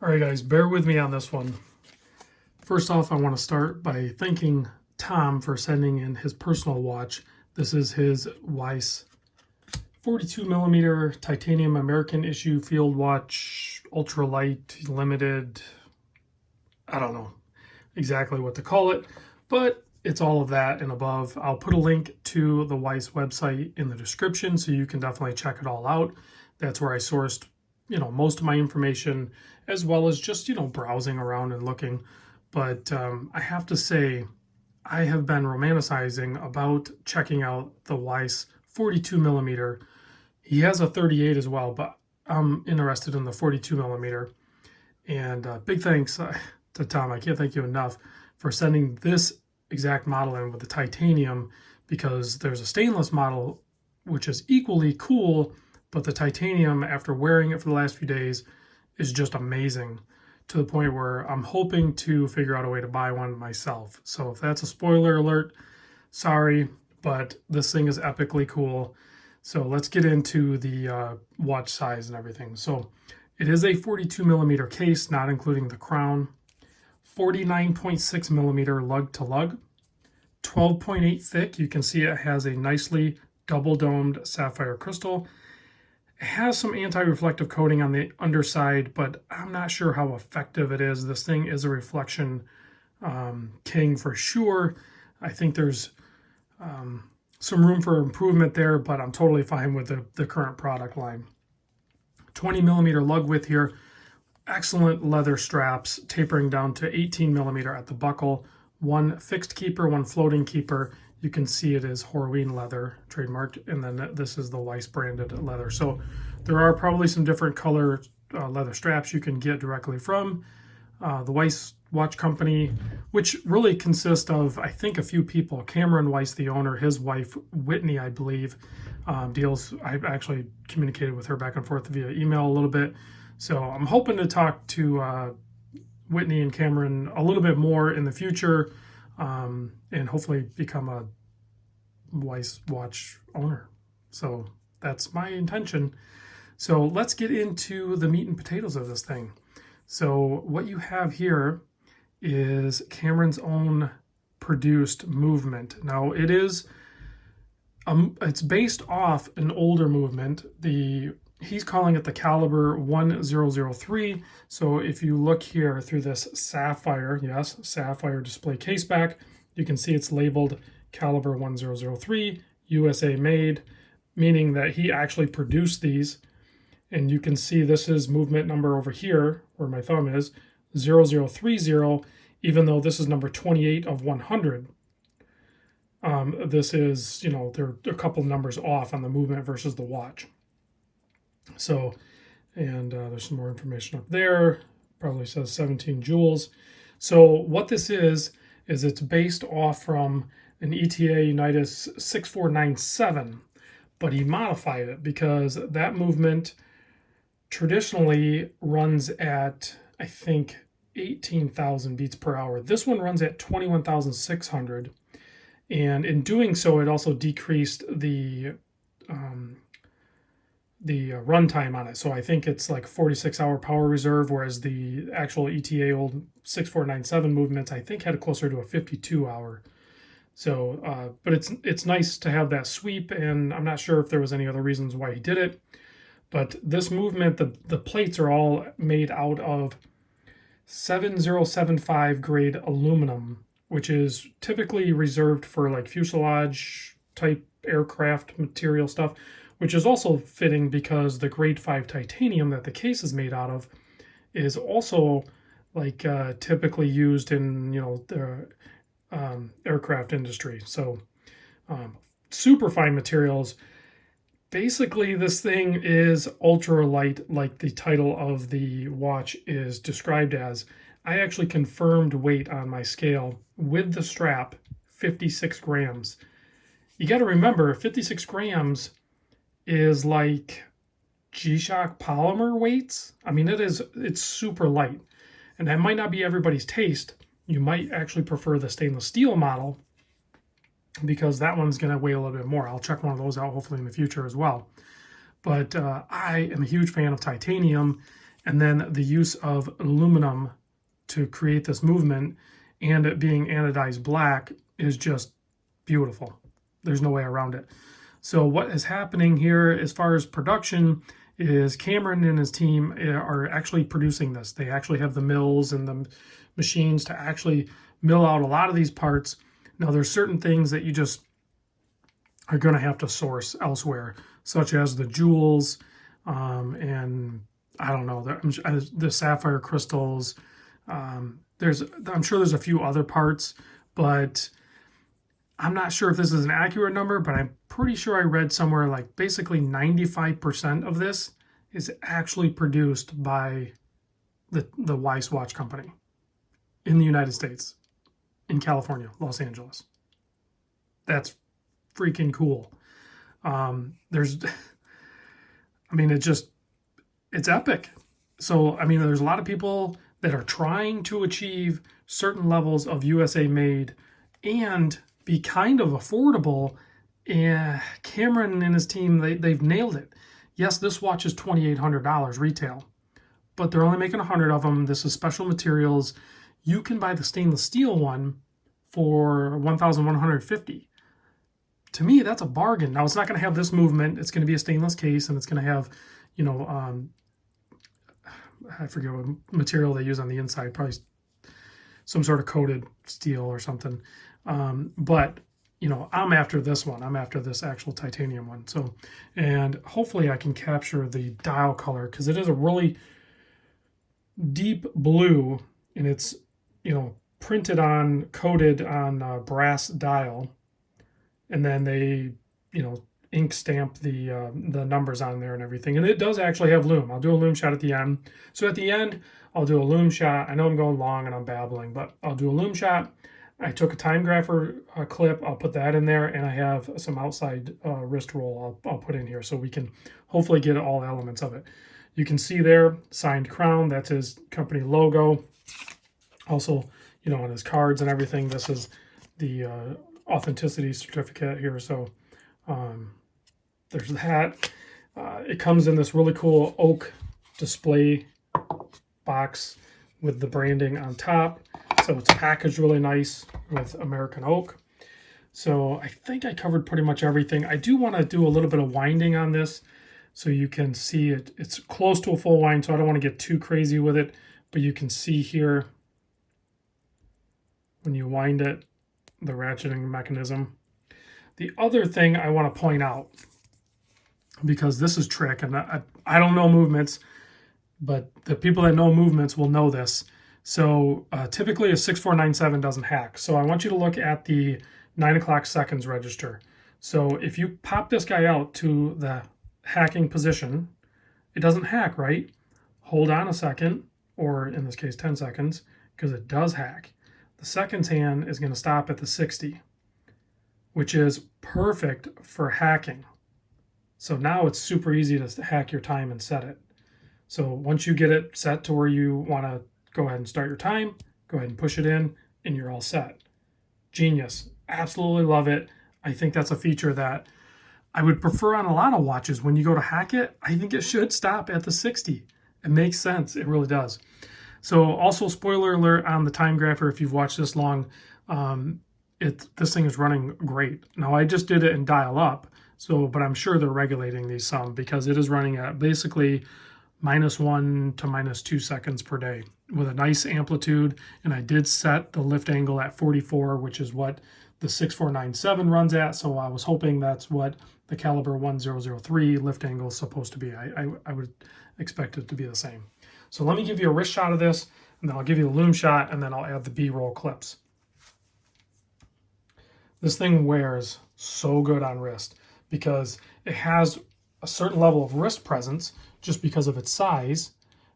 All right, guys, bear with me on this one. First off, I want to start by thanking Tom for sending in his personal watch. This is his Weiss 42 millimeter titanium American issue field watch, ultralight, limited. I don't know exactly what to call it, but it's all of that and above. I'll put a link to the Weiss website in the description so you can definitely check it all out. That's where I sourced, most of my information, as well as just, browsing around and looking. But I have to say, I have been romanticizing about checking out the Weiss 42 millimeter. He has a 38 as well, but I'm interested in the 42 millimeter. And big thanks to Tom. I can't thank you enough for sending this exact model in with the titanium, because there's a stainless model which is equally cool, but the titanium, after wearing it for the last few days, is just amazing, to the point where I'm hoping to figure out a way to buy one myself. So if that's a spoiler alert, sorry, but this thing is epically cool. So let's get into the watch size and everything. So it is a 42 millimeter case, not including the crown, 49.6 millimeter lug to lug, 12.8 thick. You can see it has a nicely double domed sapphire crystal. It has some anti-reflective coating on the underside, but I'm not sure how effective it is. This thing is a reflection king for sure. I think there's some room for improvement there, but I'm totally fine with the current product line. 20 millimeter lug width here. Excellent leather straps tapering down to 18 millimeter at the buckle. One fixed keeper, one floating keeper. You can see it is Horween leather, trademarked, and then this is the Weiss branded leather. So there are probably some different color leather straps you can get directly from the Weiss watch company, which really consists of, I think, a few people. Cameron Weiss, the owner, his wife, Whitney, I believe, deals. I've actually communicated with her back and forth via email a little bit. So I'm hoping to talk to Whitney and Cameron a little bit more in the future, and hopefully become a Weiss watch owner. So that's my intention. So let's get into the meat and potatoes of this thing. So what you have here is Cameron's own produced movement. Now it is, it's based off an older movement. He's calling it the caliber 1003. So if you look here through this sapphire, yes, sapphire display case back, you can see it's labeled caliber 1003, USA made, meaning that he actually produced these. And you can see this is movement number over here, where my thumb is, 0030, even though this is number 28 of 100. This is, they're a couple numbers off on the movement versus the watch. So, and there's some more information up there. Probably says 17 joules. So what this is it's based off from an ETA Unitas 6497, but he modified it because that movement traditionally runs at, I think, 18,000 beats per hour. This one runs at 21,600. And in doing so, it also decreased the runtime on it. So I think it's like 46-hour power reserve, whereas the actual ETA old 6497 movements, I think, had closer to a 52-hour. So, but it's nice to have that sweep, and I'm not sure if there was any other reasons why he did it. But this movement, the plates are all made out of 7075 grade aluminum, which is typically reserved for like fuselage type aircraft material stuff, which is also fitting because the grade 5 titanium that the case is made out of is also like typically used in the aircraft industry. So super fine materials. Basically, this thing is ultralight, like the title of the watch is described as. I actually confirmed weight on my scale with the strap, 56 grams. You got to remember, 56 grams is like G-Shock polymer weights. I mean, it's super light. And that might not be everybody's taste. You might actually prefer the stainless steel model, because that one's going to weigh a little bit more. I'll check one of those out hopefully in the future as well. But I am a huge fan of titanium, And then the use of aluminum to create this movement and it being anodized black is just beautiful. There's no way around it. So what is happening here as far as production is Cameron and his team are actually producing this. They actually have the mills and the machines to actually mill out a lot of these parts. Now there's certain things that you just are going to have to source elsewhere, such as the jewels and I don't know, the sapphire crystals. I'm sure there's a few other parts, but I'm not sure if this is an accurate number, but I'm pretty sure I read somewhere like basically 95% of this is actually produced by the Weiss watch company in the United States, in California, Los Angeles. That's freaking cool. It's epic. So, I mean, there's a lot of people that are trying to achieve certain levels of USA made and be kind of affordable. And Cameron and his team, they've nailed it. Yes, this watch is $2,800 retail, but they're only making 100 of them. This is special materials. You can buy the stainless steel one for $1,150. To me, that's a bargain. Now, it's not going to have this movement. It's going to be a stainless case, and it's going to have, you know, I forget what material they use on the inside, probably some sort of coated steel or something. But, you know, I'm after this one. I'm after this actual titanium one. So, and hopefully I can capture the dial color because it is a really deep blue, and it's, you know, coated on brass dial. And then they, you know, ink stamp the numbers on there and everything. And it does actually have loom. I'll do a loom shot at the end. So at the end, I'll do a loom shot. I know I'm going long and I'm babbling, but I'll do a loom shot. I took a time grapher clip. I'll put that in there, and I have some outside wrist roll I'll put in here so we can hopefully get all elements of it. You can see there, signed crown. That's his company logo. Also, you know, on his cards and everything, this is the authenticity certificate here. So there's that. It comes in this really cool oak display box with the branding on top. So it's packaged really nice with American oak. So I think I covered pretty much everything. I do want to do a little bit of winding on this so you can see it. It's close to a full wind, so I don't want to get too crazy with it. But you can see here when you wind it, the ratcheting mechanism. The other thing I want to point out, because this is trick, and I don't know movements, but the people that know movements will know this. So typically a 6497 doesn't hack. So I want you to look at the 9 o'clock seconds register. So if you pop this guy out to the hacking position, it doesn't hack, right? Hold on a second, or in this case 10 seconds, because it does hack. The seconds hand is going to stop at the 60, which is perfect for hacking. So now it's super easy to hack your time and set it. So once you get it set to where you want to go ahead and start your time, go ahead and push it in, and you're all set. Genius. Absolutely love it. I think that's a feature that I would prefer on a lot of watches. When you go to hack it, I think it should stop at the 60. It makes sense. It really does. So also, spoiler alert on the time grapher, if you've watched this long, this thing is running great. Now, I just did it in dial up, but I'm sure they're regulating these some because it is running at basically -1 to -2 seconds per day with a nice amplitude. And I did set the lift angle at 44, which is what the 6497 runs at. So I was hoping that's what the caliber 1003 lift angle is supposed to be. I would expect it to be the same. So let me give you a wrist shot of this, and then I'll give you the loom shot, and then I'll add the B-roll clips. This thing wears so good on wrist because it has a certain level of wrist presence just because of its size.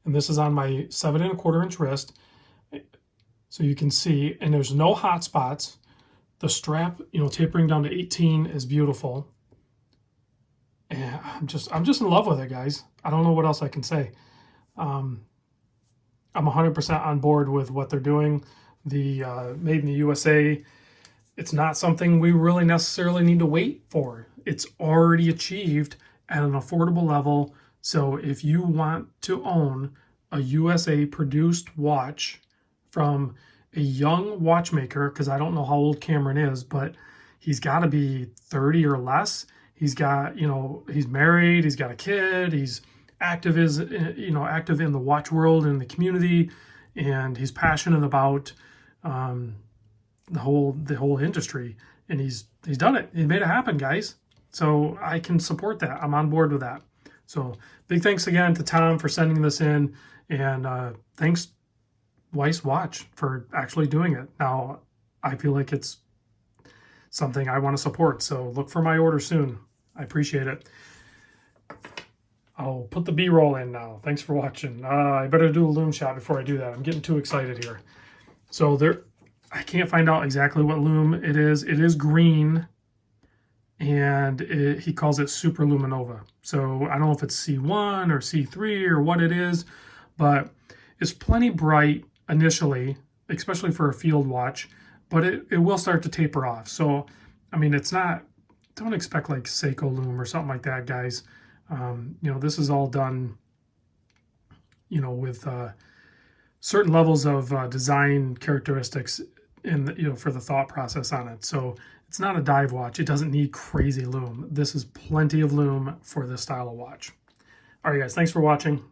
And this is on my 7 1/4 inch wrist. So you can see, and there's no hot spots. The strap, you know, tapering down to 18 is beautiful. And I'm just in love with it, guys. I don't know what else I can say. I'm 100% on board with what they're doing. The made in the USA, it's not something we really necessarily need to wait for. It's already achieved at an affordable level. So if you want to own a USA produced watch from a young watchmaker, because I don't know how old Cameron is, but he's got to be 30 or less. He's got, you know, he's married, he's got a kid, he's active active in the watch world and the community, and he's passionate about the whole industry, and he's done it. He made it happen, guys. So I can support that. I'm on board with that. So big thanks again to Tom for sending this in, and thanks Weiss Watch for actually doing it. Now I feel like it's something I want to support, so look for my order soon. I appreciate it. I'll put the B-roll in now. Thanks for watching. I better do a loom shot before I do that. I'm getting too excited here. So I can't find out exactly what loom it is. It is green, and he calls it Super Luminova. So I don't know if it's C1 or C3 or what it is, but it's plenty bright initially, especially for a field watch, but it will start to taper off. So, I mean, it's not, don't expect like Seiko loom or something like that, guys. You know, this is all done, you know, with certain levels of design characteristics in, you know, for the thought process on it. So it's not a dive watch. It doesn't need crazy loom. This is plenty of loom for this style of watch. All right, guys, thanks for watching.